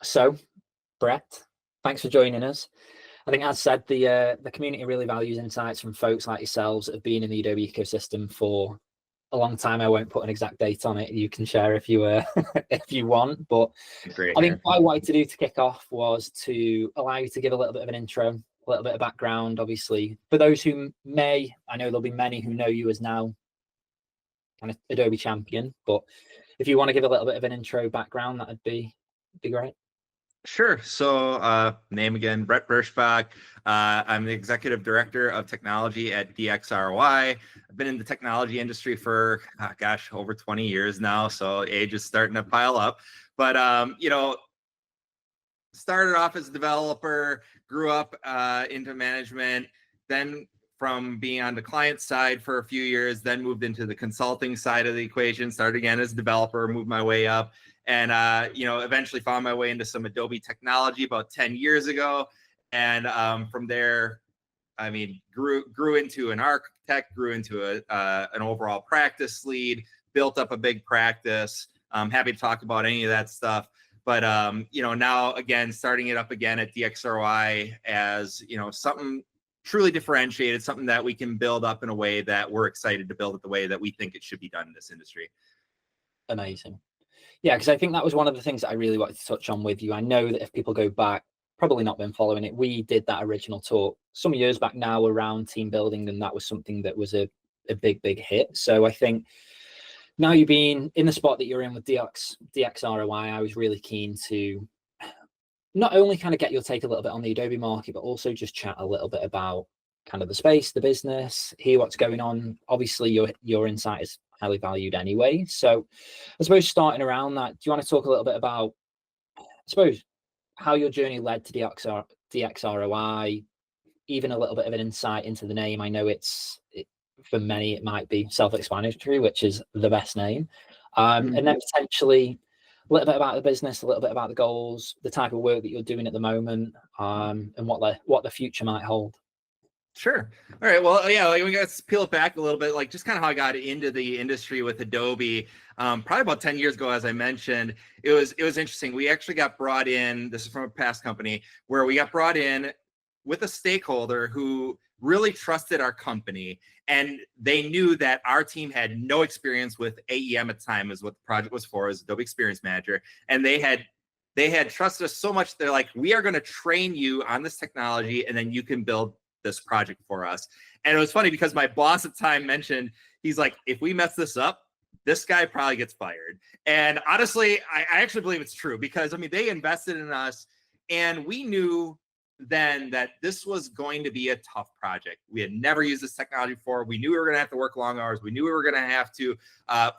So, Brett, thanks for joining us. I think, as said, the community really values insights from folks like yourselves that have been in the Adobe ecosystem for a long time. I won't put an exact date on it. You can share if you if you want. But Great I here. think what I wanted to do to kick off was to allow you to give a little bit of an intro, a little bit of background. Obviously, for those who I know there'll be many who know you as now kind of Adobe Champion. But if you want to give a little bit of an intro background, that'd be great. Sure. So, name again, Brett Birschbach. I'm the executive director of technology at DX-ROI. I've been in the technology industry for, over 20 years now. So age is starting to pile up. But, started off as a developer, grew up into management, then from being on the client side for a few years, then moved into the consulting side of the equation, started again as a developer, moved my way up, and eventually found my way into some Adobe technology about 10 years ago. And from there, I mean, grew into an architect, grew into an overall practice lead, built up a big practice. I'm happy to talk about any of that stuff. But now again, starting it up again at DX-ROI as something truly differentiated, something that we can build up in a way that we're excited to build it the way that we think it should be done in this industry. Amazing. Yeah, because I think that was one of the things that I really wanted to touch on with you. I know that if people go back, probably not been following it, we did that original talk some years back now around team building, and that was something that was a big hit. So I think now you've been in the spot that you're in with DX-ROI, I was really keen to not only kind of get your take a little bit on the Adobe market, but also just chat a little bit about kind of the space, the business, hear what's going on. Obviously, your insight is highly valued anyway. So I suppose starting around that, do you want to talk a little bit about, I suppose, how your journey led to DX-ROI, even a little bit of an insight into the name? I know for many, it might be self-explanatory, which is the best name. And then potentially a little bit about the business, a little bit about the goals, the type of work that you're doing at the moment, and what the future might hold. Sure. All right. Well, yeah, we got to peel it back a little bit, like just kind of how I got into the industry with Adobe. Probably about 10 years ago, as I mentioned, it was interesting. We actually got brought in, this is from a past company, where we got brought in with a stakeholder who really trusted our company. And they knew that our team had no experience with AEM at the time, is what the project was for, as Adobe Experience Manager. And they had trusted us so much, they're like, we are going to train you on this technology, and then you can build this project for us. And it was funny because my boss at the time mentioned, he's like, if we mess this up, this guy probably gets fired. And honestly, I actually believe it's true, because I mean, they invested in us, and we knew then that this was going to be a tough project. We had never used this technology before. We knew we were going to have to work long hours. We knew we were going to have to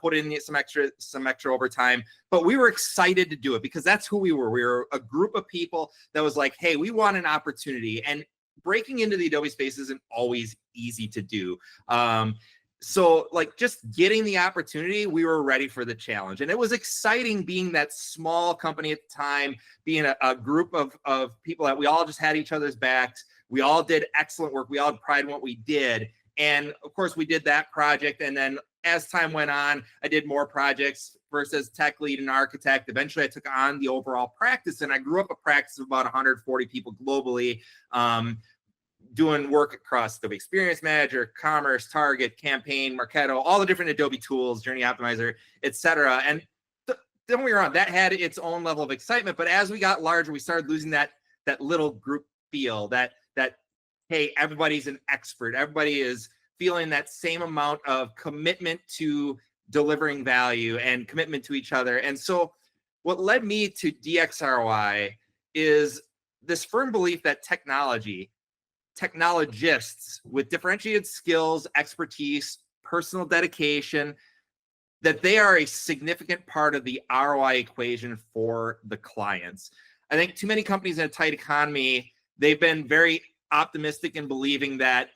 put in some extra overtime, but we were excited to do it because that's who we were. We were a group of people that was like, hey, we want an opportunity. And breaking into the Adobe space isn't always easy to do. So like just getting the opportunity, we were ready for the challenge. And it was exciting being that small company at the time, being a group of people that we all just had each other's backs. We all did excellent work. We all had pride in what we did. And of course, we did that project. And then as time went on, I did more projects, first as tech lead and architect. Eventually, I took on the overall practice, and I grew up a practice of about 140 people globally, doing work across Adobe Experience Manager, Commerce, Target, Campaign, Marketo, all the different Adobe tools, Journey Optimizer, etc. And don't get me wrong, that had its own level of excitement. But as we got larger, we started losing that little group feel, that hey, everybody's an expert. Everybody is feeling that same amount of commitment to delivering value and commitment to each other. And so what led me to DX-ROI is this firm belief that technologists with differentiated skills, expertise, personal dedication, that they are a significant part of the ROI equation for the clients. I think too many companies in a tight economy, they've been very optimistic in believing that,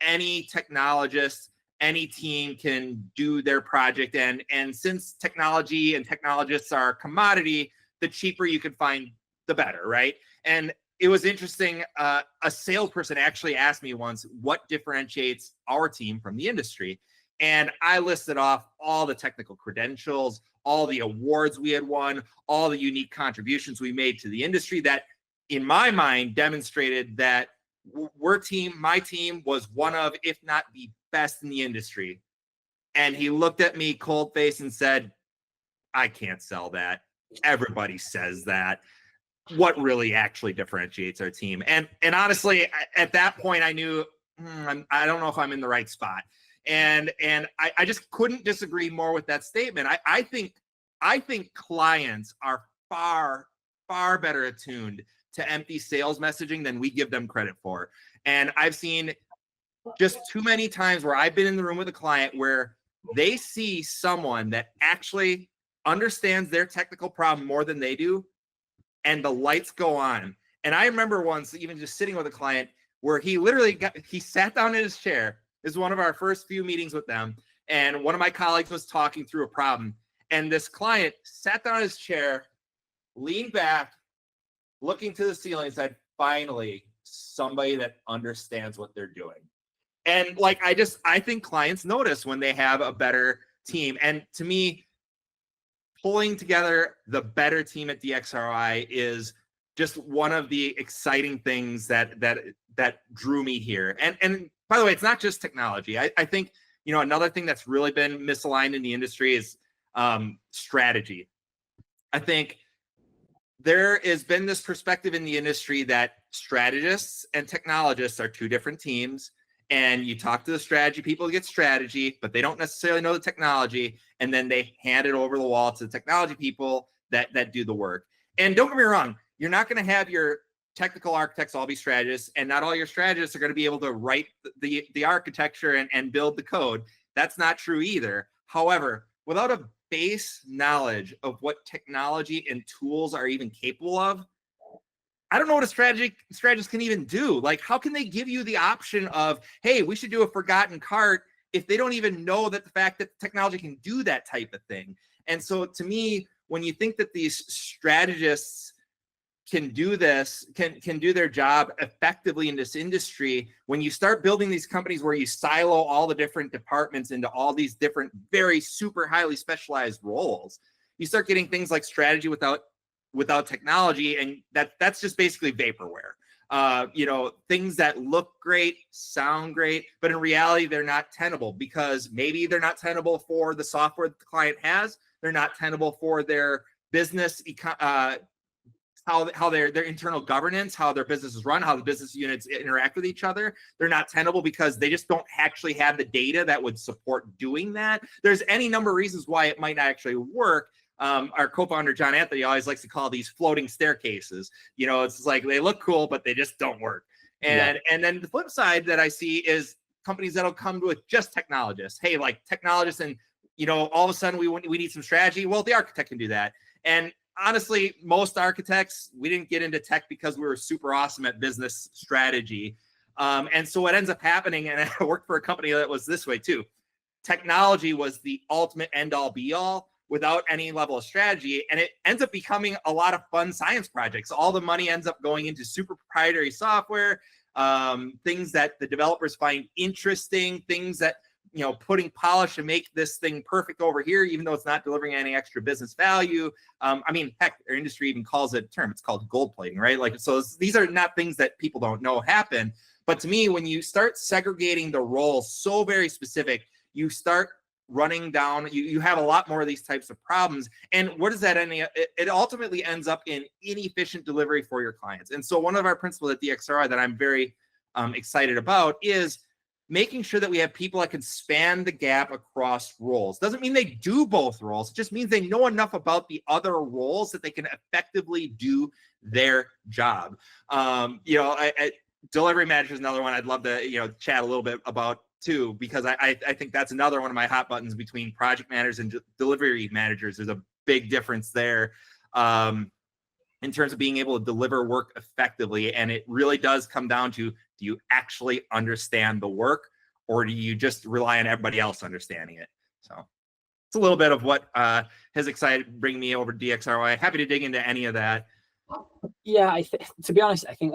any technologist, any team can do their project. And since technology and technologists are a commodity, the cheaper you can find, the better, right? And it was interesting. A salesperson actually asked me once, what differentiates our team from the industry? And I listed off all the technical credentials, all the awards we had won, all the unique contributions we made to the industry that, in my mind, demonstrated that my team was one of, if not the best in the industry. And he looked at me cold face and said, I can't sell that. Everybody says that. What really actually differentiates our team? And honestly, at that point, I knew I don't know if I'm in the right spot. And I just couldn't disagree more with that statement. I think clients are far better attuned to empty sales messaging than we give them credit for. And I've seen just too many times where I've been in the room with a client where they see someone that actually understands their technical problem more than they do, and the lights go on. And I remember once even just sitting with a client where he literally he sat down in his chair. This is one of our first few meetings with them. And one of my colleagues was talking through a problem. And this client sat down in his chair, leaned back, looking to the ceiling and said, finally, somebody that understands what they're doing. And like, I think clients notice when they have a better team. And to me, pulling together the better team at DX-ROI is just one of the exciting things that drew me here. And by the way, it's not just technology. I think, another thing that's really been misaligned in the industry is strategy. I think there has been this perspective in the industry that strategists and technologists are two different teams. And you talk to the strategy people to get strategy, but they don't necessarily know the technology. And then they hand it over the wall to the technology people that do the work. And don't get me wrong, you're not going to have your technical architects all be strategists, and not all your strategists are going to be able to write the architecture and build the code. That's not true either. However, without a base knowledge of what technology and tools are even capable of, I don't know what a strategist can even do. Like, how can they give you the option of, hey, we should do a forgotten cart, if they don't even know that the fact that technology can do that type of thing? And so to me, when you think that these strategists can do this, can do their job effectively in this industry, when you start building these companies where you silo all the different departments into all these different, very super highly specialized roles, you start getting things like strategy without technology, and that's just basically vaporware. Things that look great, sound great, but in reality, they're not tenable, because maybe they're not tenable for the software that the client has. They're not tenable for their business, how their internal governance, how their business is run, how the business units interact with each other. They're not tenable because they just don't actually have the data that would support doing that. There's any number of reasons why it might not actually work. Our co-founder, John Anthony, always likes to call these floating staircases. It's like they look cool, but they just don't work. And then the flip side that I see is companies that'll come with just technologists. Hey, like technologists, and all of a sudden we need some strategy. Well, the architect can do that. And honestly, most architects, we didn't get into tech because we were super awesome at business strategy. And so what ends up happening, and I worked for a company that was this way too, technology was the ultimate end all be all without any level of strategy. And it ends up becoming a lot of fun science projects. All the money ends up going into super proprietary software, things that the developers find interesting, things that, putting polish to make this thing perfect over here, even though it's not delivering any extra business value. Heck, our industry even calls it a term. It's called gold plating, right? Like, so these are not things that people don't know happen. But to me, when you start segregating the roles so very specific, you start running down, you have a lot more of these types of problems. And what does that end? It ultimately ends up in inefficient delivery for your clients. And so one of our principles at DX-ROI that I'm very excited about is making sure that we have people that can span the gap across roles. Doesn't mean they do both roles. It just means they know enough about the other roles that they can effectively do their job. Delivery manager is another one I'd love to chat a little bit about too, because I think that's another one of my hot buttons between project managers and delivery managers. There's a big difference there in terms of being able to deliver work effectively. And it really does come down to, do you actually understand the work, or do you just rely on everybody else understanding it? So it's a little bit of what has excited bringing me over to DX-ROI. Happy to dig into any of that. Yeah, to be honest, I think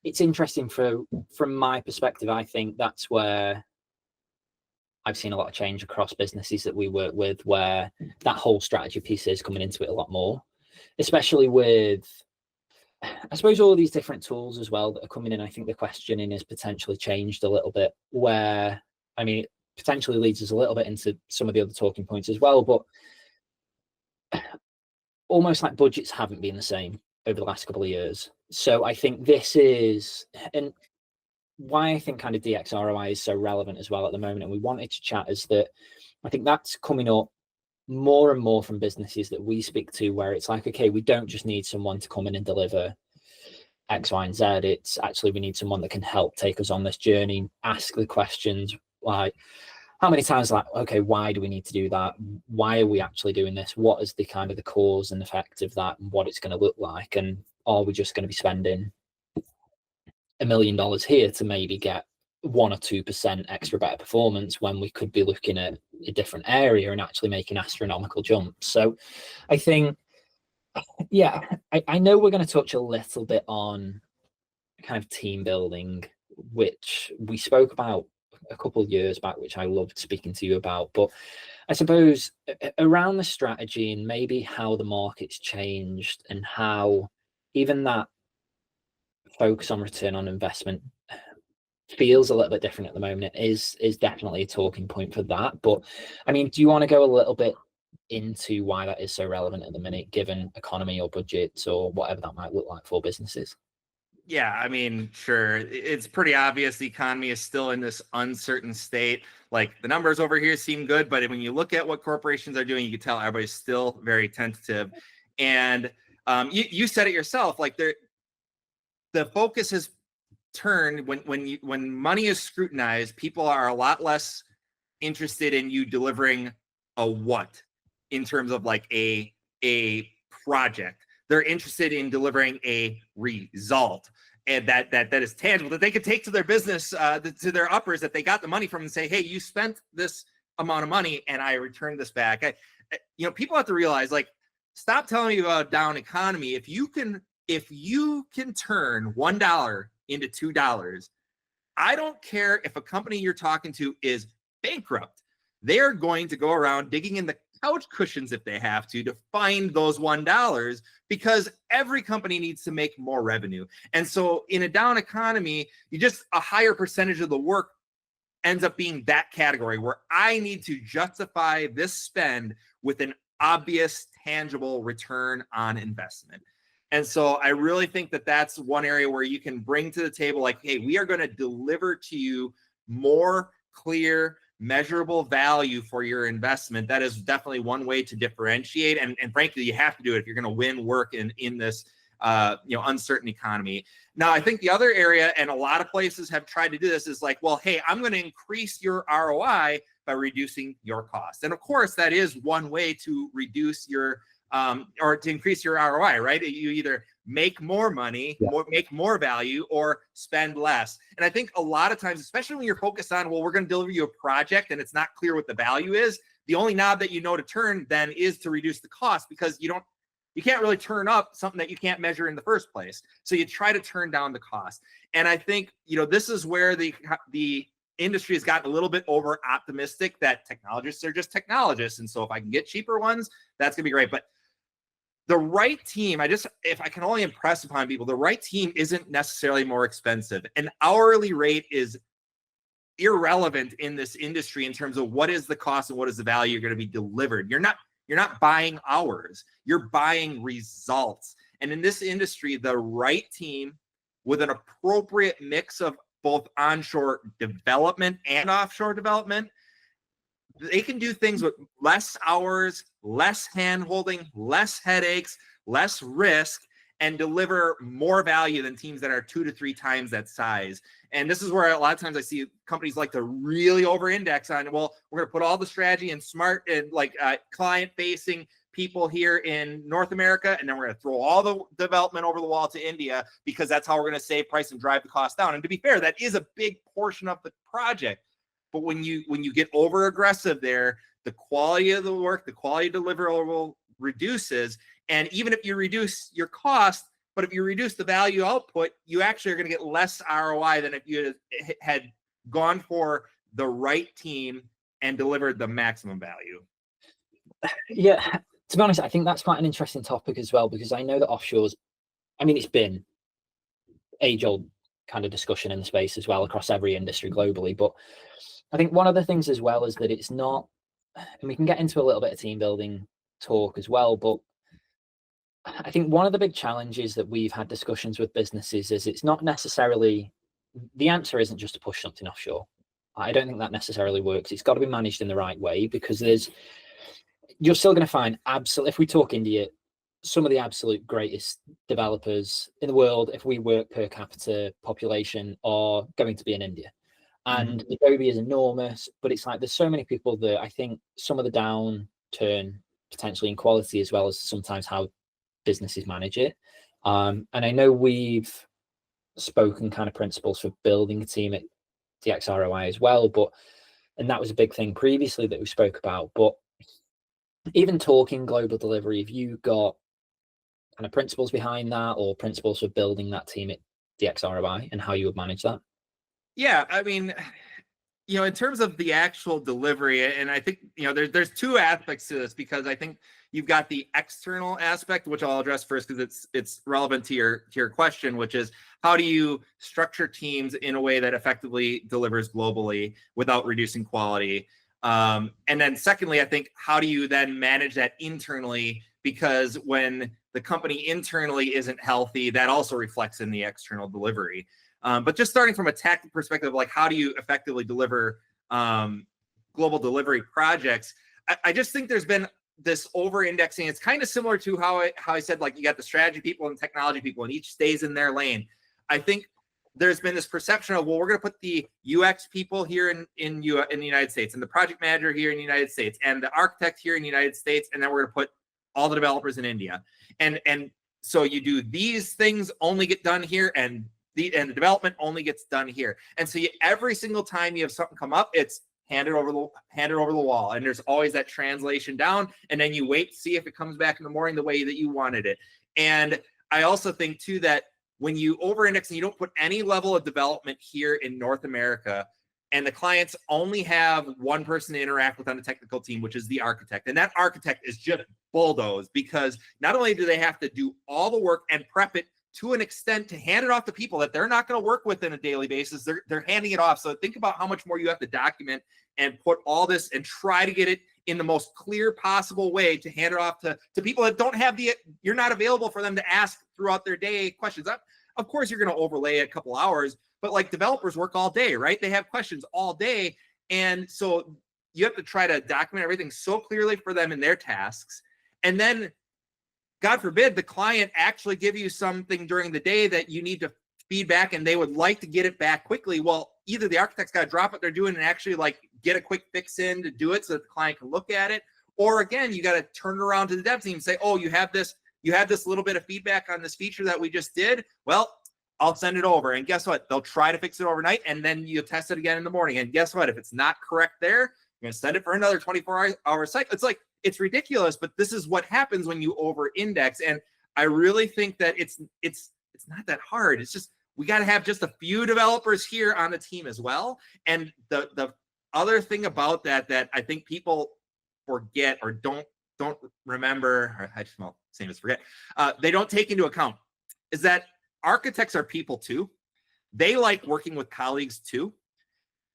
it's interesting from my perspective. I think that's where I've seen a lot of change across businesses that we work with where that whole strategy piece is coming into it a lot more, especially with, I suppose, all these different tools as well that are coming in. I think the questioning is potentially changed a little bit where, I mean, it potentially leads us a little bit into some of the other talking points as well, but almost like budgets haven't been the same over the last couple of years. So I think this is, and why I think kind of DX-ROI is so relevant as well at the moment, and we wanted to chat, is that I think that's coming up more and more from businesses that we speak to, where it's like, okay, we don't just need someone to come in and deliver X, Y, and Z. It's actually, we need someone that can help take us on this journey, ask the questions like, how many times, like, okay, why do we need to do that? Why are we actually doing this? What is the kind of the cause and effect of that, and what it's going to look like? And are we just going to be spending $1 million here to maybe get 1 or 2% extra better performance when we could be looking at a different area and actually making astronomical jumps? So I think, yeah, I know we're going to touch a little bit on kind of team building, which we spoke about a couple of years back, which I loved speaking to you about. But I suppose around the strategy and maybe how the market's changed and how even that focus on return on investment feels a little bit different at the moment, is definitely a talking point for that. But I mean, do you want to go a little bit into why that is so relevant at the minute, given economy or budgets or whatever that might look like for businesses? Yeah, I mean, sure. It's pretty obvious the economy is still in this uncertain state. Like, the numbers over here seem good, but when you look at what corporations are doing, you can tell everybody's still very tentative. And you said it yourself, like, the focus has turned when money is scrutinized. People are a lot less interested in you delivering a what in terms of like a project. They're interested in delivering a result, and that is tangible, that they can take to their business, to their uppers that they got the money from, and say, hey, you spent this amount of money and I returned this back. People have to realize, like, stop telling me about a down economy. If you can turn $1 into $2, I don't care if a company you're talking to is bankrupt. They're going to go around digging in the couch cushions if they have to find those $1, because every company needs to make more revenue. And so in a down economy, a higher percentage of the work ends up being that category where I need to justify this spend with an obvious, tangible return on investment. And so I really think that that's one area where you can bring to the table, like, hey, we are going to deliver to you more clear, measurable value for your investment. That is definitely one way to differentiate. And frankly, you have to do it if you're going to win work in this uncertain economy. Now, I think the other area, and a lot of places have tried to do this, is like, well, hey, I'm going to increase your ROI by reducing your cost. And of course, that is one way to reduce your or to increase your ROI, right? You either make more money, make more value, or spend less. And I think a lot of times, especially when you're focused on, well, we're going to deliver you a project and it's not clear what the value is, the only knob that you know to turn then is to reduce the cost, because you can't really turn up something that you can't measure in the first place. So you try to turn down the cost. And I think, this is where the industry has gotten a little bit over optimistic that technologists are just technologists. And so if I can get cheaper ones, that's going to be great. But the right team, if I can only impress upon people, the right team isn't necessarily more expensive. An hourly rate is irrelevant in this industry in terms of what is the cost and what is the value you're going to be delivered. You're not buying hours, you're buying results. And in this industry, the right team with an appropriate mix of both onshore development and offshore development, they can do things with less hours, less hand-holding, less headaches, less risk, and deliver more value than teams that are 2 to 3 times that size. And this is where a lot of times I see companies like to really over-index on, well, we're going to put all the strategy and smart and client-facing people here in North America, and then we're going to throw all the development over the wall to India, because that's how we're going to save price and drive the cost down. And to be fair, that is a big portion of the project. But when you get over aggressive there, the quality of the work, the quality of deliverable reduces. And even if you reduce your cost, but if you reduce the value output, you actually are going to get less ROI than if you had gone for the right team and deliver the maximum value? Yeah, to be honest, I think that's quite an interesting topic as well, because I know that offshores, I mean, it's been age-old kind of discussion in the space as well across every industry globally. But I think one of the things as well is that it's not, and we can get into a little bit of team building talk as well, but I think one of the big challenges that we've had discussions with businesses is it's not necessarily, the answer isn't just to push something offshore. I don't think that necessarily works. It's got to be managed in the right way, because you're still going to find if we talk India, some of the absolute greatest developers in the world, if we work per capita population, are going to be in India. And Adobe is enormous, but it's like there's so many people that I think some of the downturn potentially in quality, as well as sometimes how businesses manage it. And I know we've spoken kind of principles for building a team at DX-ROI as well, and that was a big thing previously that we spoke about. But even talking global delivery, if you got kind of principles behind that, or principles for building that team at DX-ROI and how you would manage that? Yeah, I mean, in terms of the actual delivery, and I think, there's two aspects to this, because I think you've got the external aspect, which I'll address first because it's relevant to your question, which is how do you structure teams in a way that effectively delivers globally without reducing quality? And then secondly, I think, how do you then manage that internally? Because when the company internally isn't healthy, that also reflects in the external delivery. But just starting from a tactical perspective, like how do you effectively deliver global delivery projects? I just think there's been this over-indexing. It's kind of similar to how I said, like, you got the strategy people and technology people, and each stays in their lane. I think there's been this perception of, well, we're going to put the UX people here in the United States, and the project manager here in the United States, and the architect here in the United States, and then we're going to put all the developers in India. And so you do these things only get done here, and the development only gets done here. And so every single time you have something come up, it's handed over the wall, and there's always that translation down, and then you wait to see if it comes back in the morning the way that you wanted it. And I also think too that when you over-index and you don't put any level of development here in North America, and the clients only have one person to interact with on the technical team, which is the architect, and that architect is just bulldozed, because not only do they have to do all the work and prep it to an extent to hand it off to people that they're not going to work with on a daily basis, they're handing it off. So think about how much more you have to document and put all this and try to get it in the most clear possible way to hand it off to people that don't have you're not available for them to ask throughout their day questions. Of course, you're going to overlay a couple hours, but like developers work all day, right? They have questions all day. And so you have to try to document everything so clearly for them in their tasks. And then, God forbid, the client actually give you something during the day that you need to feed back, and they would like to get it back quickly. Well, either the architect's got to drop what they're doing and actually like get a quick fix in to do it so that the client can look at it. Or again, you got to turn it around to the dev team and say, oh, you have this little bit of feedback on this feature that we just did. Well, I'll send it over. And guess what? They'll try to fix it overnight, and then you test it again in the morning. And guess what? If it's not correct there, you're going to send it for another 24-hour cycle. It's like, it's ridiculous, but this is what happens when you over-index. And I really think that it's not that hard. It's just, we got to have just a few developers here on the team as well. And the other thing about that I think people forget or don't remember, or I just, well, same as forget, they don't take into account, is that architects are people too. They like working with colleagues too.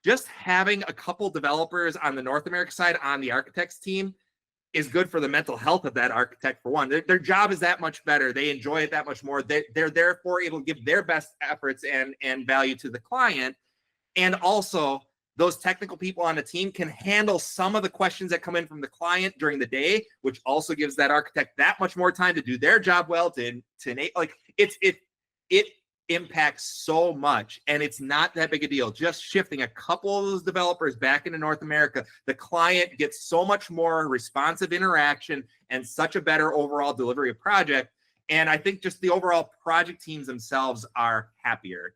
Just having a couple developers on the North America side on the architects team is good for the mental health of that architect, for one. Their job is that much better. They enjoy it that much more. They're therefore able to give their best efforts and value to the client. And also, those technical people on the team can handle some of the questions that come in from the client during the day, which also gives that architect that much more time to do their job well, to like, it impacts so much, and it's not that big a deal. Just shifting a couple of those developers back into North America, the client gets so much more responsive interaction and such a better overall delivery of project. And I think just the overall project teams themselves are happier.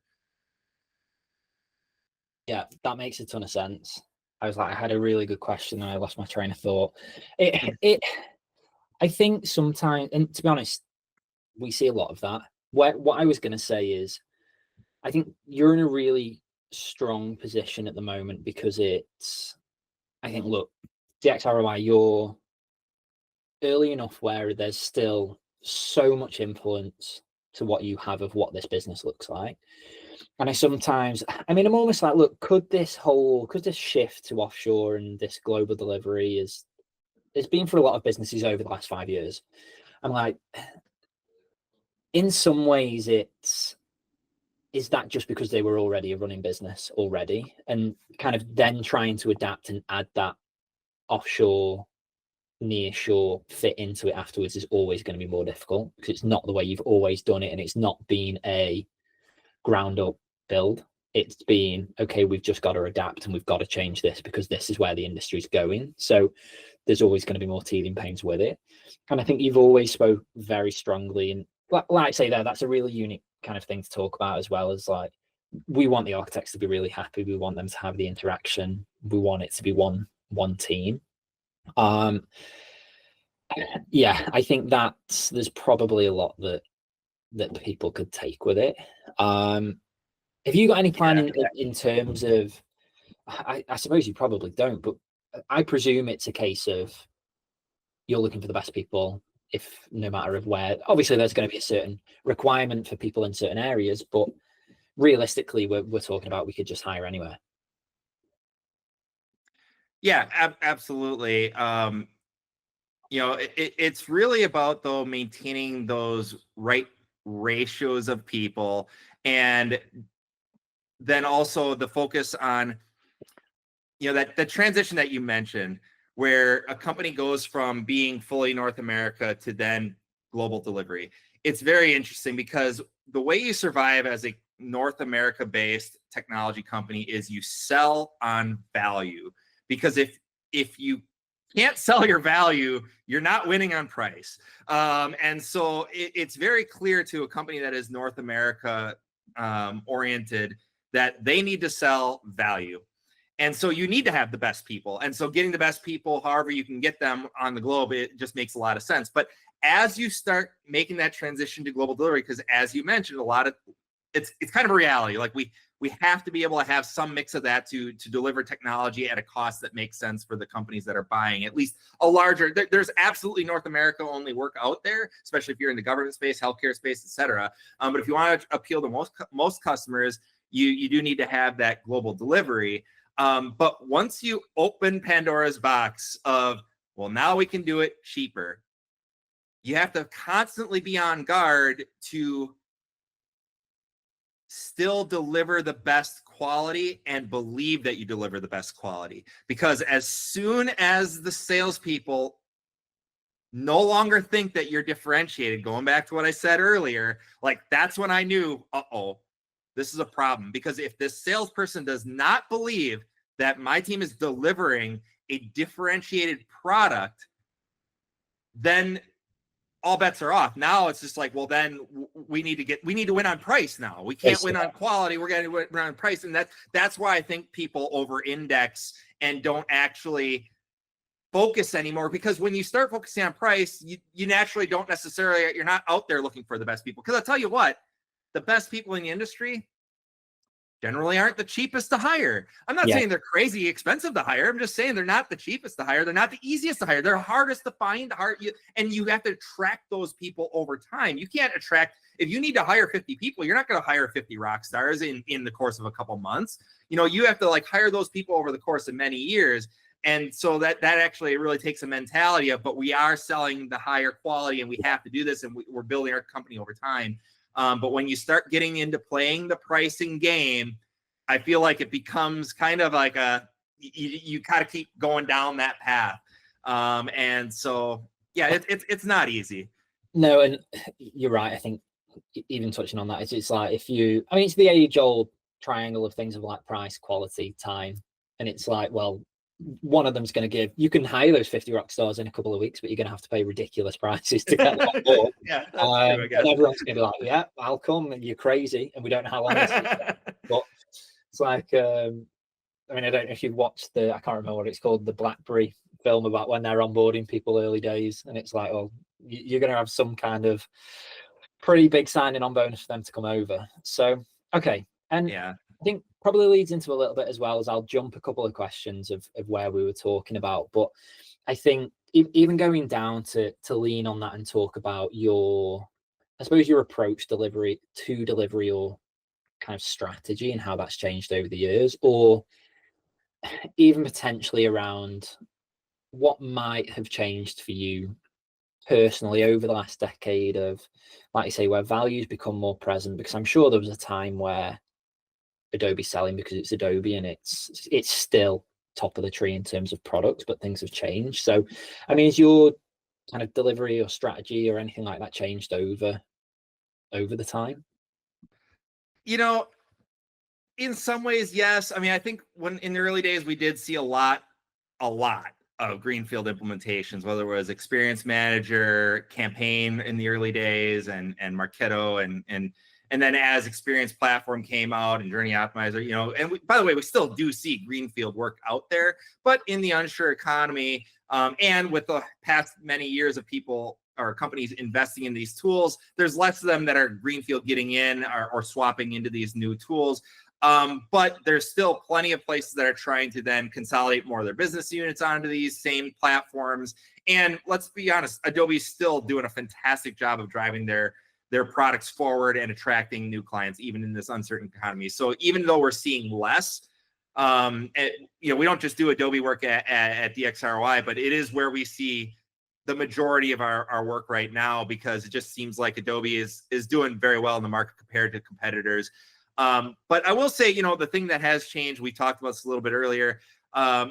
Yeah, that makes a ton of sense. I had a really good question and I lost my train of thought. I think sometimes, and to be honest, we see a lot of that. What I was going to say is, I think you're in a really strong position at the moment, because I think, look, DX-ROI, you're early enough where there's still so much influence to what you have of what this business looks like. And I'm almost like, look, could this shift to offshore and this global delivery it's been for a lot of businesses over the last 5 years. I'm like, in some ways is that just because they were already a running business already, and kind of then trying to adapt and add that offshore, near shore fit into it afterwards is always going to be more difficult because it's not the way you've always done it, and it's not been a ground up build. It's been, okay, we've just got to adapt and we've got to change this because this is where the industry's going. So there's always going to be more teething pains with it. And I think you've always spoke very strongly, and like I say there, that's a really unique kind of thing to talk about, as well as like, we want the architects to be really happy. We want them to have the interaction. We want it to be one team. Yeah, I think there's probably a lot that people could take with it. Have you got any plan in terms of, I suppose you probably don't, but I presume it's a case of you're looking for the best people, if no matter of where. Obviously there's going to be a certain requirement for people in certain areas, but realistically we're talking about we could just hire anywhere. Yeah, absolutely. It's really about, though, maintaining those right ratios of people, and then also the focus on, that the transition that you mentioned, where a company goes from being fully North America to then global delivery. It's very interesting because the way you survive as a North America-based technology company is you sell on value. Because if you can't sell your value, you're not winning on price. And so it's very clear to a company that is North America oriented that they need to sell value. And so you need to have the best people. And so getting the best people, however you can get them on the globe, it just makes a lot of sense. But as you start making that transition to global delivery, because as you mentioned, it's kind of a reality. Like we have to be able to have some mix of that to deliver technology at a cost that makes sense for the companies that are buying at least a larger. There's absolutely North America only work out there, especially if you're in the government space, healthcare space, etc. But if you want to appeal to most customers, you do need to have that global delivery. But once you open Pandora's box of, well, now we can do it cheaper, you have to constantly be on guard to still deliver the best quality and believe that you deliver the best quality. Because as soon as the salespeople no longer think that you're differentiated, going back to what I said earlier, like that's when I knew, this is a problem. Because if this salesperson does not believe that my team is delivering a differentiated product, then all bets are off. Now it's just like, well, then we need to win on price now. We can't win on quality. We're going to win on price. And that's why I think people over-index and don't actually focus anymore, because when you start focusing on price, you naturally don't necessarily, you're not out there looking for the best people. Because I'll tell you what, the best people in the industry generally aren't the cheapest to hire. I'm not saying they're crazy expensive to hire. I'm just saying they're not the cheapest to hire. They're not the easiest to hire. They're hardest to find. And you have to attract those people over time. You can't attract, if you need to hire 50 people, you're not going to hire 50 rock stars in the course of a couple months. You have to hire those people over the course of many years. And so that actually really takes a mentality of, but we are selling the higher quality and we have to do this, and we're building our company over time. But when you start getting into playing the pricing game, I feel like it becomes kind of like you got to keep going down that path. And so, yeah, it's not easy. No, and you're right. I think even touching on that, it's like it's the age-old triangle of things of like price, quality, time. And it's like, well, one of them's going to you can hire those 50 rock stars in a couple of weeks, but you're going to have to pay ridiculous prices to get them on board. Yeah, that's true, I guess. And everyone's going to be like, yeah, I'll come, and you're crazy, and we don't know how long this is. But it's like, I don't know if you've watched I can't remember what it's called, the BlackBerry film about when they're onboarding people early days, and it's like, oh, you're going to have some kind of pretty big signing on bonus for them to come over. So, okay. And yeah, I think probably leads into a little bit as well, as I'll jump a couple of questions of where we were talking about. But I think even going down to lean on that and talk about your, I suppose, your approach delivery or kind of strategy and how that's changed over the years, or even potentially around what might have changed for you personally over the last decade of, like you say, where values become more present. Because I'm sure there was a time where Adobe's selling because it's Adobe and it's still top of the tree in terms of products, but things have changed. So, I mean, is your kind of delivery or strategy or anything like that changed over the time? You know, in some ways, yes. I mean, I think when in the early days, we did see a lot of greenfield implementations, whether it was Experience Manager, Campaign in the early days, and Marketo, and then as Experience Platform came out and Journey Optimizer, you know, and by the way, we still do see greenfield work out there, but in the unsure economy, and with the past many years of people or companies investing in these tools, there's less of them that are greenfield getting in or swapping into these new tools. But there's still plenty of places that are trying to then consolidate more of their business units onto these same platforms. And let's be honest, Adobe's still doing a fantastic job of driving their products forward and attracting new clients, even in this uncertain economy. So even though we're seeing less, you know, we don't just do Adobe work at DX-ROI, but it is where we see the majority of our work right now, because it just seems like Adobe is doing very well in the market compared to competitors. But I will say, you know, the thing that has changed, we talked about this a little bit earlier,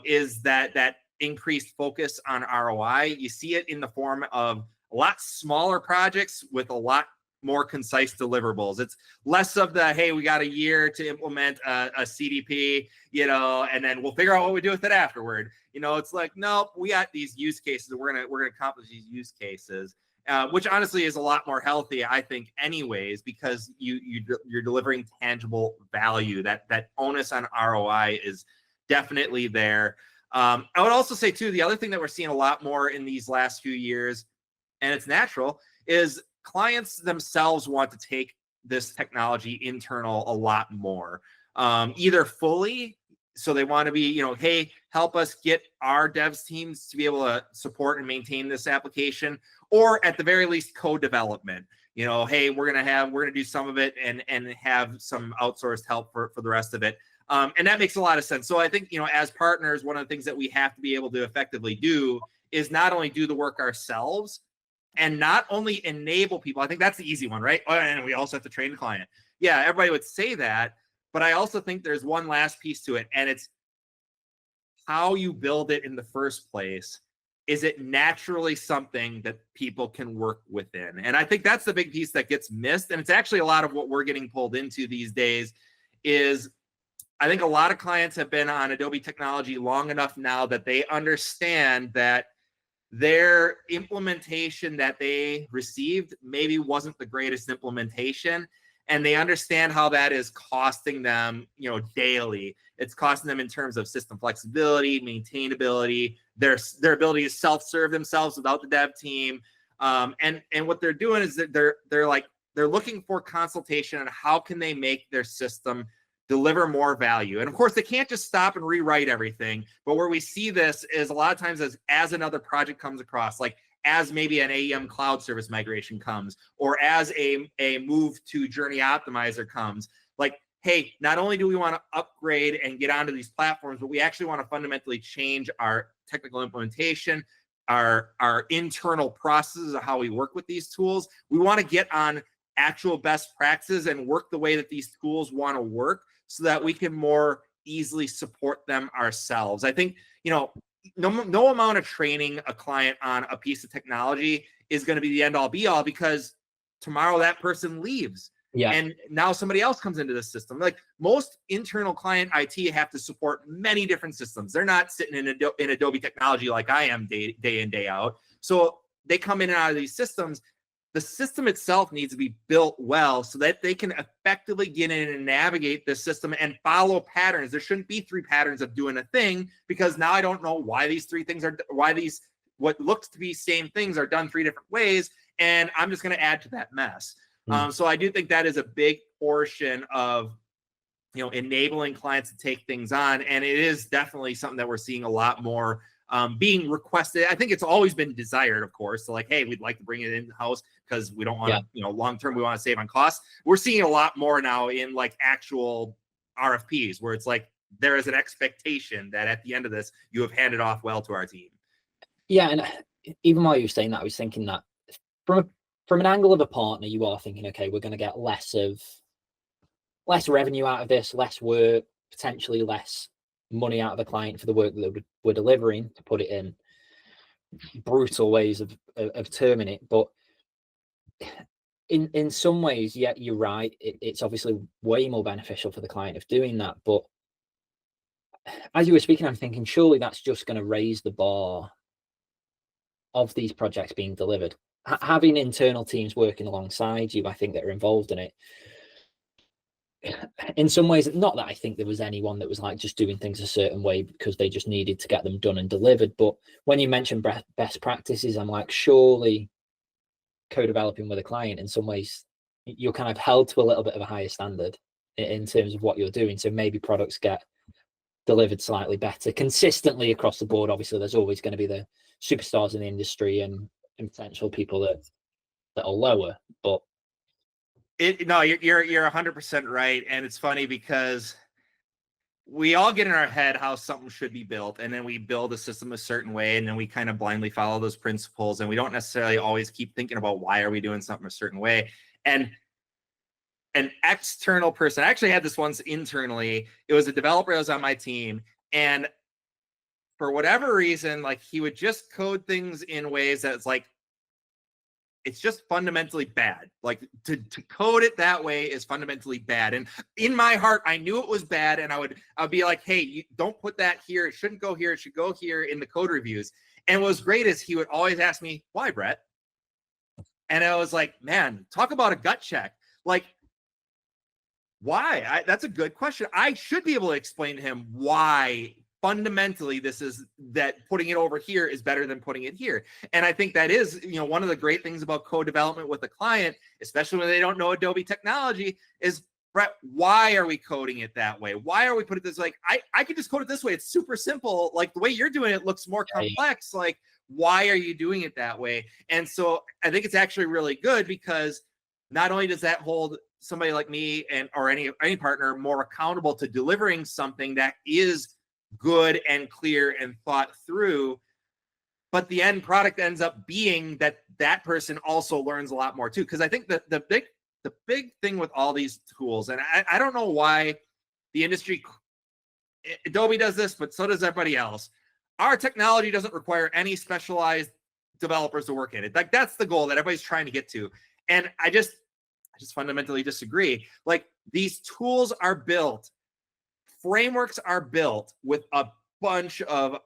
is that increased focus on ROI. You see it in the form of a lot smaller projects with a lot more concise deliverables. It's less of the, hey, we got a year to implement a CDP, you know, and then we'll figure out what we do with it afterward. You know, it's like, no, we got these use cases, and we're gonna accomplish these use cases. Which honestly is a lot more healthy, I think, anyways, because you're delivering tangible value. That onus on ROI is definitely there. I would also say too, the other thing that we're seeing a lot more in these last few years, and it's natural, is clients themselves want to take this technology internal a lot more, either fully. So they want to be, you know, hey, help us get our devs teams to be able to support and maintain this application, or at the very least co-development. You know, hey, we're gonna do some of it and have some outsourced help for the rest of it. And that makes a lot of sense. So I think, you know, as partners, one of the things that we have to be able to effectively do is not only do the work ourselves and not only enable people. I think that's the easy one, right? Oh, and we also have to train the client. Yeah, everybody would say that. But I also think there's one last piece to it, and it's how you build it in the first place. Is it naturally something that people can work within? And I think that's the big piece that gets missed. And it's actually a lot of what we're getting pulled into these days is I think a lot of clients have been on Adobe technology long enough now that they understand that their implementation that they received maybe wasn't the greatest implementation. And they understand how that is costing them, you know, daily. It's costing them in terms of system flexibility, maintainability, their ability to self-serve themselves without the dev team. And what they're doing is that they're looking for consultation on how can they make their system deliver more value. And of course, they can't just stop and rewrite everything. But where we see this is a lot of times as another project comes across, like as maybe an AEM cloud service migration comes, or as a move to Journey Optimizer comes, like, hey, not only do we want to upgrade and get onto these platforms, but we actually want to fundamentally change our technical implementation, our internal processes of how we work with these tools. We want to get on actual best practices and work the way that these tools want to work so that we can more easily support them ourselves. I think, you know, no amount of training a client on a piece of technology is going to be the end all be all, because tomorrow that person leaves. Yeah. And now somebody else comes into the system. Like most internal client IT have to support many different systems. They're not sitting in Adobe technology like I am day in, day out. So they come in and out of these systems. The system itself needs to be built well so that they can effectively get in and navigate the system and follow patterns. There shouldn't be 3 patterns of doing a thing, because now I don't know why these 3 things are, why these what looks to be same things are done 3 different ways, and I'm just going to add to that mess. So I do think that is a big portion of enabling clients to take things on. And it is definitely something that we're seeing a lot more being requested. I think it's always been desired, of course. So like, hey, we'd like to bring it in-house because we don't want to, long-term, we want to save on costs. We're seeing a lot more now in like actual RFPs where it's like, there is an expectation that at the end of this, you have handed off well to our team. Yeah. And even while you were saying that, I was thinking that from an angle of a partner, you are thinking, okay, we're going to get less revenue out of this, less work, potentially less money out of the client for the work that we're delivering, to put it in brutal ways of terming it. But in some ways, yeah, you're right. It's obviously way more beneficial for the client of doing that. But as you were speaking, I'm thinking, surely that's just going to raise the bar of these projects being delivered. Having internal teams working alongside you, I think, that are involved in it. In some ways, not that I think there was anyone that was like just doing things a certain way because they just needed to get them done and delivered. But when you mention best practices, I'm like, surely co-developing with a client, in some ways, you're kind of held to a little bit of a higher standard in terms of what you're doing. So maybe products get delivered slightly better consistently across the board. Obviously, there's always going to be the superstars in the industry and potential people that are lower, but you're 100% right. And it's funny because we all get in our head how something should be built, and then we build a system a certain way, and then we kind of blindly follow those principles, and we don't necessarily always keep thinking about why are we doing something a certain way. And an external person, I actually had this once internally. It was a developer that was on my team, and for whatever reason, like, he would just code things in ways that's like, it's just fundamentally bad. Like, to code it that way is fundamentally bad. And in my heart, I knew it was bad. And I'd be like, hey, you don't put that here. It shouldn't go here. It should go here in the code reviews. And what was great is he would always ask me, why, Brett? And I was like, man, talk about a gut check. Like, why? That's a good question. I should be able to explain to him why fundamentally that putting it over here is better than putting it here. And I think that is, one of the great things about co-development with a client, especially when they don't know Adobe technology, is, Brett, why are we coding it that way? Why are we putting this, like, I could just code it this way. It's super simple. Like, the way you're doing it looks more complex. Like, why are you doing it that way? And so I think it's actually really good, because not only does that hold somebody like me or any partner more accountable to delivering something that is good and clear and thought through, but the end product ends up being that person also learns a lot more too. Because I think that the big thing with all these tools, and I don't know why the industry, Adobe does this, but so does everybody else. Our technology doesn't require any specialized developers to work in it. Like, that's the goal that everybody's trying to get to. And I just fundamentally disagree. Like, these tools are built, frameworks are built with a bunch of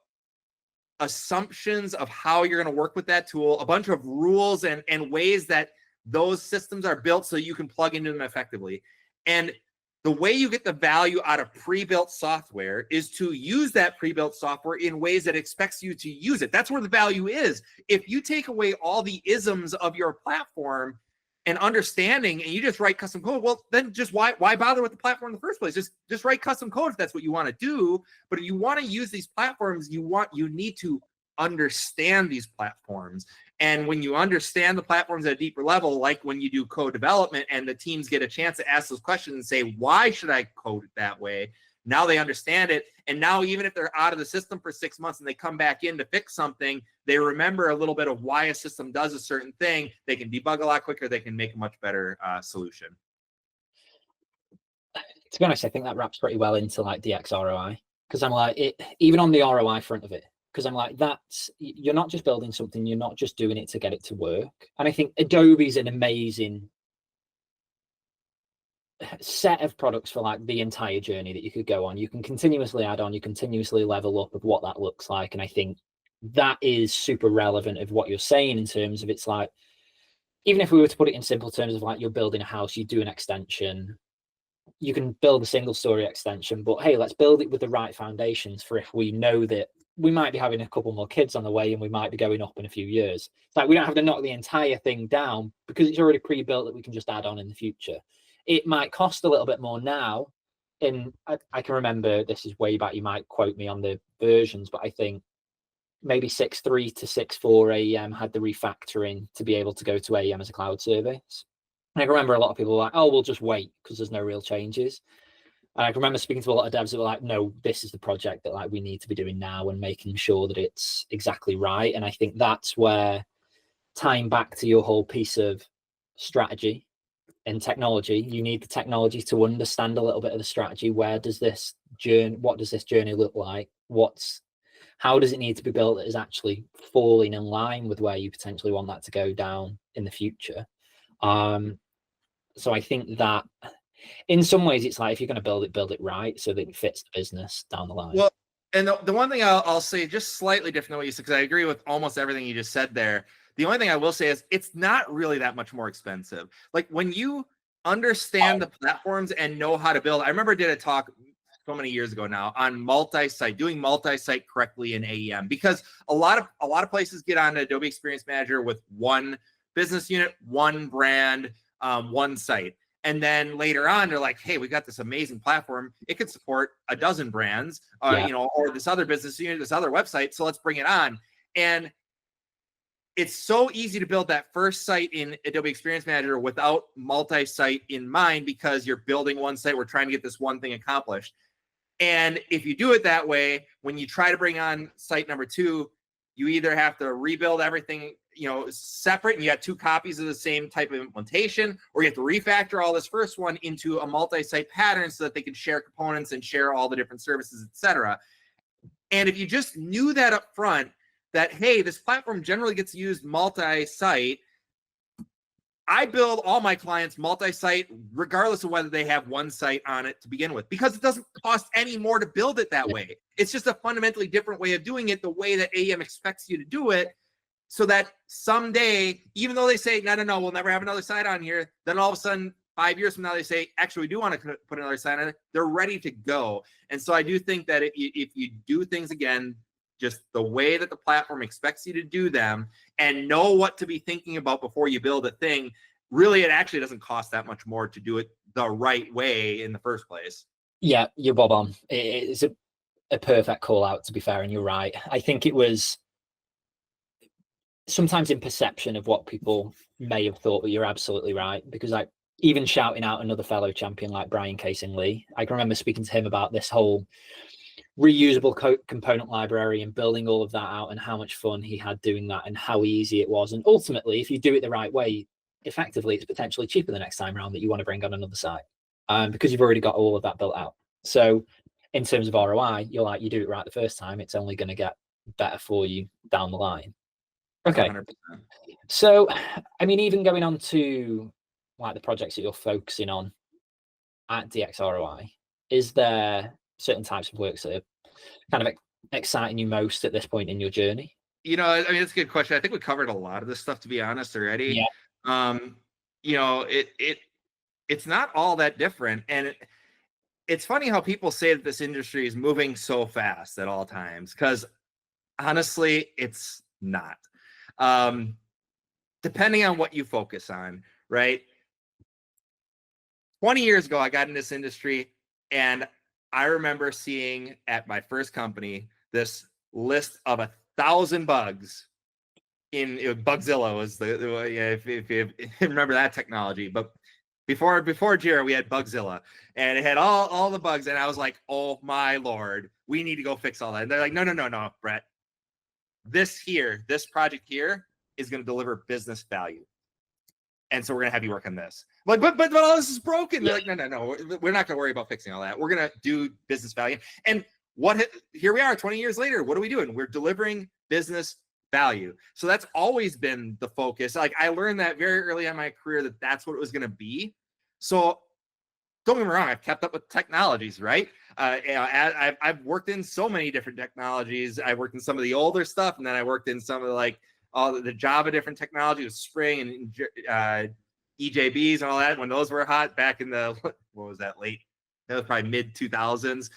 assumptions of how you're going to work with that tool, a bunch of rules and ways that those systems are built so you can plug into them effectively. And the way you get the value out of pre-built software is to use that pre-built software in ways that expects you to use it. That's where the value is. If you take away all the isms of your platform and understanding, and you just write custom code, well, then just why bother with the platform in the first place? Just write custom code if that's what you want to do. But if you want to use these platforms, you need to understand these platforms. And when you understand the platforms at a deeper level, like when you do code development and the teams get a chance to ask those questions and say, why should I code it that way? Now they understand it. And now, even if they're out of the system for 6 months and they come back in to fix something, they remember a little bit of why a system does a certain thing. They can debug a lot quicker. They can make a much better solution. To be honest, I think that wraps pretty well into like DX-ROI, because I'm like, even on the ROI front of it, because I'm like, you're not just building something, you're not just doing it to get it to work. And I think Adobe's an amazing set of products for like the entire journey that you could go on. You can continuously add on, you continuously level up of what that looks like. And I think that is super relevant of what you're saying, in terms of, it's like, even if we were to put it in simple terms of like, you're building a house, you do an extension, you can build a single story extension, but hey, let's build it with the right foundations for if we know that we might be having a couple more kids on the way and we might be going up in a few years. It's like, we don't have to knock the entire thing down because it's already pre-built that we can just add on in the future. It might cost a little bit more now, I can remember, this is way back, you might quote me on the versions, but I think maybe 6.3 to 6.4 AEM had the refactoring to be able to go to AEM as a cloud service. And I can remember a lot of people were like, oh, we'll just wait because there's no real changes. And I can remember speaking to a lot of devs that were like, no, this is the project that like we need to be doing now and making sure that it's exactly right. And I think that's where, tying back to your whole piece of strategy and technology, you need the technology to understand a little bit of the strategy. What does this journey look like? How does it need to be built that is actually falling in line with where you potentially want that to go down in the future? So I think that in some ways it's like, if you're going to build it right so that it fits the business down the line. Well, and the one thing I'll say, just slightly different than what you said, because I agree with almost everything you just said there. The only thing I will say is it's not really that much more expensive. Like when you understand the platforms and know how to build. I remember I did a talk so many years ago now on multi-site, doing multi-site correctly in AEM, because a lot of places get on Adobe Experience Manager with one business unit, one brand, one site. And then later on, they're like, hey, we got this amazing platform. It could support a dozen brands, or this other business unit, this other website. So let's bring it on. And it's so easy to build that first site in Adobe Experience Manager without multi-site in mind, because you're building one site. We're trying to get this one thing accomplished. And if you do it that way, when you try to bring on site number 2, you either have to rebuild everything, separate, and you got 2 copies of the same type of implementation, or you have to refactor all this first one into a multi-site pattern so that they can share components and share all the different services, etc. And if you just knew that up front, that, hey, this platform generally gets used multi-site, I build all my clients multi-site regardless of whether they have one site on it to begin with, because it doesn't cost any more to build it that way. It's just a fundamentally different way of doing it, the way that AEM expects you to do it, so that someday, even though they say, no, we'll never have another site on here, then all of a sudden, 5 years from now, they say, actually, we do want to put another site on it. They're ready to go. And so I do think that if you do things, again, just the way that the platform expects you to do them, and know what to be thinking about before you build a thing, really, it actually doesn't cost that much more to do it the right way in the first place. Yeah, you're bob on. It's a perfect call out, to be fair, and you're right. I think it was sometimes in perception of what people may have thought, but you're absolutely right, because even shouting out another fellow champion like Brian Casing-Lee, I can remember speaking to him about this whole reusable component library and building all of that out, and how much fun he had doing that and how easy it was. And ultimately, if you do it the right way, effectively, it's potentially cheaper the next time around that you want to bring on another site, because you've already got all of that built out. So in terms of ROI, you do it right the first time, it's only going to get better for you down the line. Okay. 100%. So, I mean, even going on to like the projects that you're focusing on at DX-ROI, is there certain types of works that are kind of exciting you most at this point in your journey? I mean, it's a good question. I think we covered a lot of this stuff, to be honest, already. Yeah. It's not all that different. And it's funny how people say that this industry is moving so fast at all times, because honestly, it's not. Depending on what you focus on, right? 20 years ago, I got in this industry, and I remember seeing at my first company this list of 1,000 bugs in Bugzilla was if you remember that technology. But before Jira, we had Bugzilla, and it had all the bugs, and I was like, oh my Lord, we need to go fix all that. And they're like, no, Brett, this project here is going to deliver business value, and so we're going to have you work on this. Like, but all this is broken. They're like, no, we're not going to worry about fixing all that. We're going to do business value. And here we are 20 years later. What are we doing? We're delivering business value. So that's always been the focus. Like, I learned that very early in my career that that's what it was going to be. So don't get me wrong, I've kept up with technologies, right? I've worked in so many different technologies. I worked in some of the older stuff, and then I worked in some of all the Java different technology with Spring and EJBs and all that, when those were hot back in the, what was that, that was probably mid 2000s.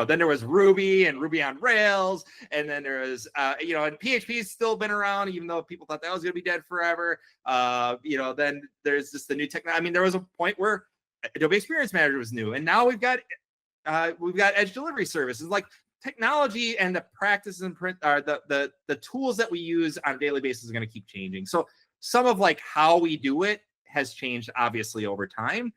Then there was Ruby and Ruby on Rails. And then there was, and PHP's still been around, even though people thought that was going to be dead forever. Then there's just the new technology. I mean, there was a point where Adobe Experience Manager was new, and now we've got edge delivery services. Like, technology and the practices and the tools that we use on a daily basis is going to keep changing. So some of like how we do it has changed obviously over time,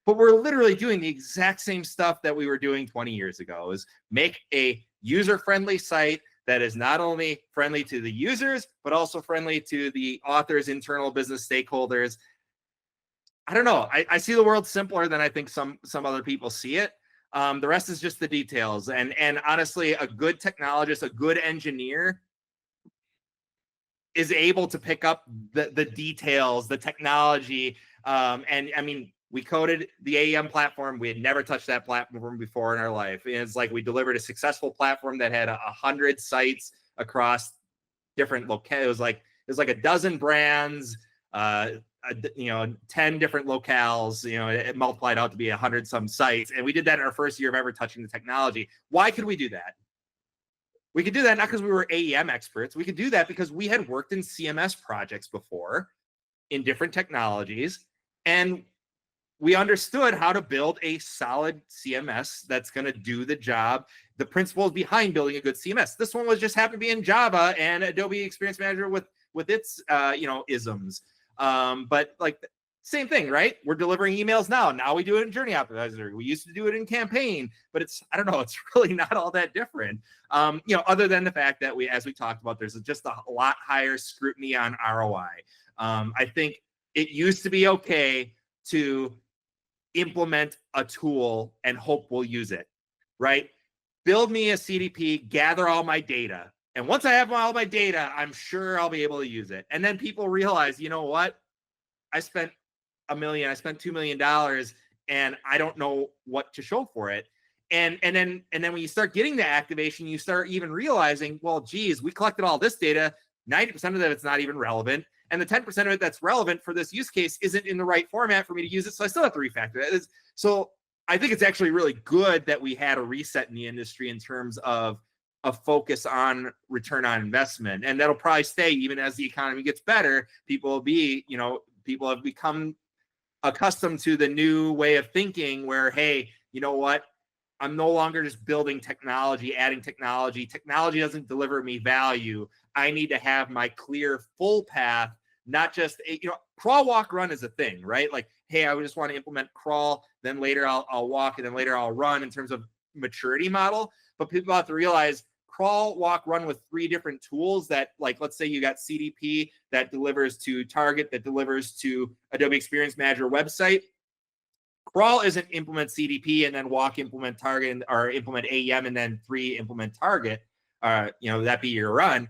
but we're literally doing the exact same stuff that we were doing 20 years ago, is make a user-friendly site that is not only friendly to the users, but also friendly to the authors, internal business stakeholders. I don't know. I see the world simpler than I think some other people see it. The rest is just the details. And honestly, a good technologist, a good engineer is able to pick up the details, the technology. And I mean, we coded the AEM platform. We had never touched that platform before in our life. And it's like we delivered a successful platform that had 100 sites across different locales. It was like a dozen brands, 10 different locales, it multiplied out to be 100 some sites. And we did that in our first year of ever touching the technology. Why could we do that? We could do that not because we were AEM experts. We could do that because we had worked in CMS projects before in different technologies, and we understood how to build a solid CMS that's going to do the job, the principles behind building a good CMS. This one was just happened to be in Java and Adobe Experience Manager with its isms. But like, same thing, right? We're delivering emails now. Now we do it in Journey Optimizer. We used to do it in Campaign, but it's really not all that different. Other than the fact that as we talked about, there's just a lot higher scrutiny on ROI. I think it used to be okay to implement a tool and hope we'll use it, right? Build me a CDP, gather all my data. And once I have all my data, I'm sure I'll be able to use it. And then people realize, you know what? I spent $1 million, I spent $2 million, and I don't know what to show for it. And then when you start getting the activation, you start even realizing, well, geez, we collected all this data. 90% of it it's not even relevant. And the 10% of it that's relevant for this use case isn't in the right format for me to use it. So I still have to refactor it. So I think it's actually really good that we had a reset in the industry in terms of a focus on return on investment. And that'll probably stay even as the economy gets better. People have become accustomed to the new way of thinking where, hey, you know what? I'm no longer just building technology, adding technology. Technology doesn't deliver me value. I need to have my clear full path, not just, crawl, walk, run is a thing, right? Like, hey, I just want to implement crawl, then later I'll walk, and then later I'll run in terms of maturity model. But people have to realize crawl, walk, run with 3 different tools that, like, let's say you got CDP that delivers to Target, that delivers to Adobe Experience Manager website. Crawl isn't implement CDP and then walk implement Target, or implement AEM and then 3 implement Target, that be your run.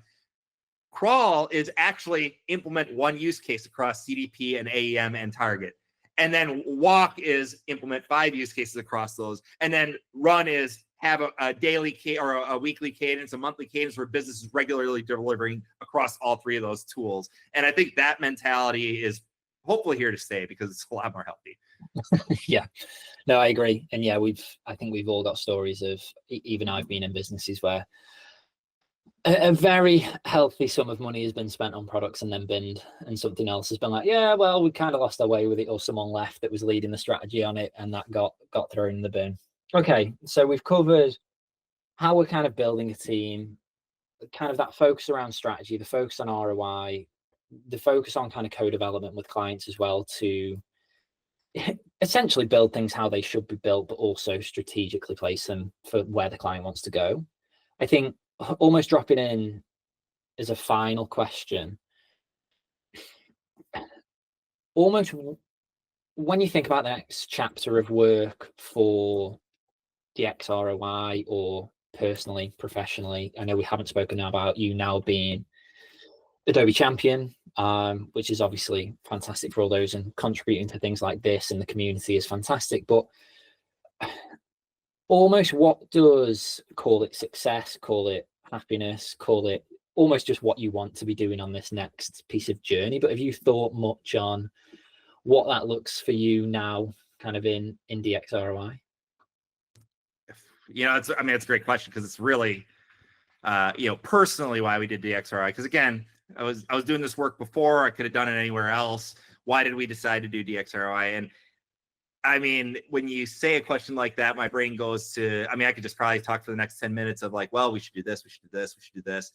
Crawl is actually implement 1 use case across CDP and AEM and Target. And then walk is implement 5 use cases across those. And then run is have a daily or a weekly cadence, a monthly cadence where business is regularly delivering across all 3 of those tools. And I think that mentality is hopefully here to stay because it's a lot more healthy. Yeah, no, I agree. And yeah, I think we've all got stories of, even I've been in businesses where a very healthy sum of money has been spent on products and then binned, and something else has been like, yeah, well, we kind of lost our way with it, or someone left that was leading the strategy on it, and that got thrown in the bin. Okay, so we've covered how we're kind of building a team, kind of that focus around strategy, the focus on ROI, the focus on kind of co-development with clients as well, to essentially build things how they should be built, but also strategically place them for where the client wants to go. I think almost dropping in as a final question, almost when you think about the next chapter of work for DX-ROI, or personally, professionally, I know we haven't spoken about you now being Adobe Champion, which is obviously fantastic for all those, and contributing to things like this, and the community is fantastic. But almost, what does, call it success, call it happiness, call it almost just what you want to be doing on this next piece of journey? But have you thought much on what that looks for you now, kind of in DX-ROI? It's a great question, because it's really, personally why we did DX-ROI. Because again, I was doing this work before. I could have done it anywhere else. Why did we decide to do DX-ROI? And I mean, when you say a question like that, my brain goes to, I mean, I could just probably talk for the next 10 minutes of like, well, we should do this, we should do this, we should do this.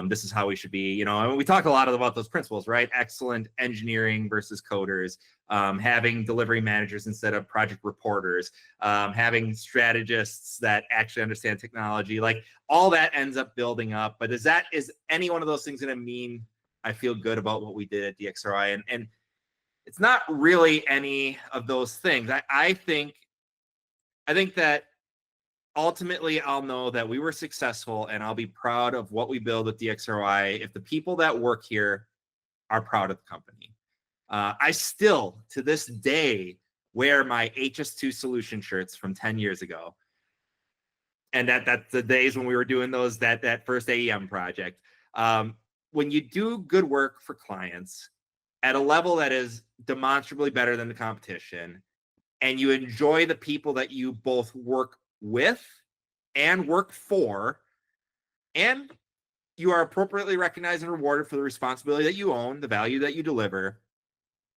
This is how we should be, you know. I mean, we talk a lot about those principles, right? Excellent engineering versus coders, having delivery managers instead of project reporters, having strategists that actually understand technology, like all that ends up building up. But is any one of those things going to mean I feel good about what we did at DX-ROI? And it's not really any of those things. I think that ultimately I'll know that we were successful, and I'll be proud of what we build with DX-ROI if the people that work here are proud of the company. I still, to this day, wear my HS2 solution shirts from 10 years ago. And that's the days when we were doing that first AEM project. When you do good work for clients at a level that is demonstrably better than the competition, and you enjoy the people that you both work with and work for, and you are appropriately recognized and rewarded for the responsibility that you own, the value that you deliver,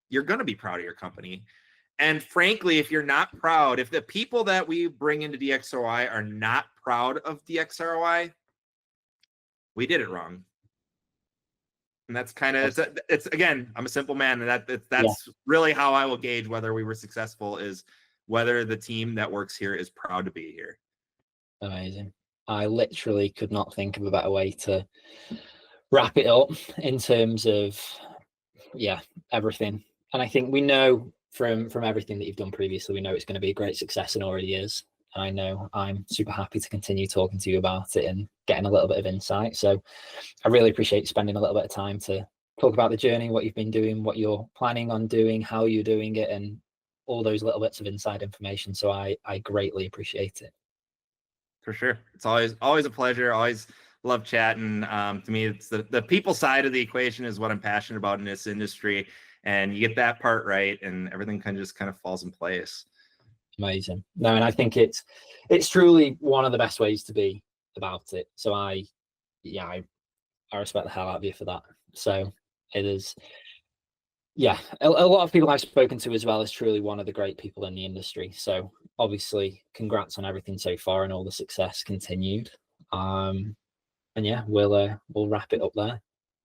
you're going to be proud of your company. And frankly, if you're not proud, if the people that we bring into DX-ROI are not proud of DX-ROI, we did it wrong. And that's kind of, it's again, I'm a simple man, and that's really how I will gauge whether we were successful, is whether the team that works here is proud to be here. Amazing. I literally could not think of a better way to wrap it up in terms of, everything. And I think we know from everything that you've done previously, we know it's going to be a great success, and already is. I know I'm super happy to continue talking to you about it and getting a little bit of insight. So I really appreciate spending a little bit of time to talk about the journey, what you've been doing, what you're planning on doing, how you're doing it, and all those little bits of inside information. So I greatly appreciate it. For sure. It's always a pleasure. Always love chatting. To me, it's the people side of the equation is what I'm passionate about in this industry. And you get that part right, and everything kind of falls in place. Amazing. No, and I think it's truly one of the best ways to be about it. So I respect the hell out of you for that. So it is, a lot of people I've spoken to as well is truly one of the great people in the industry. So obviously, congrats on everything so far and all the success continued. And we'll wrap it up there.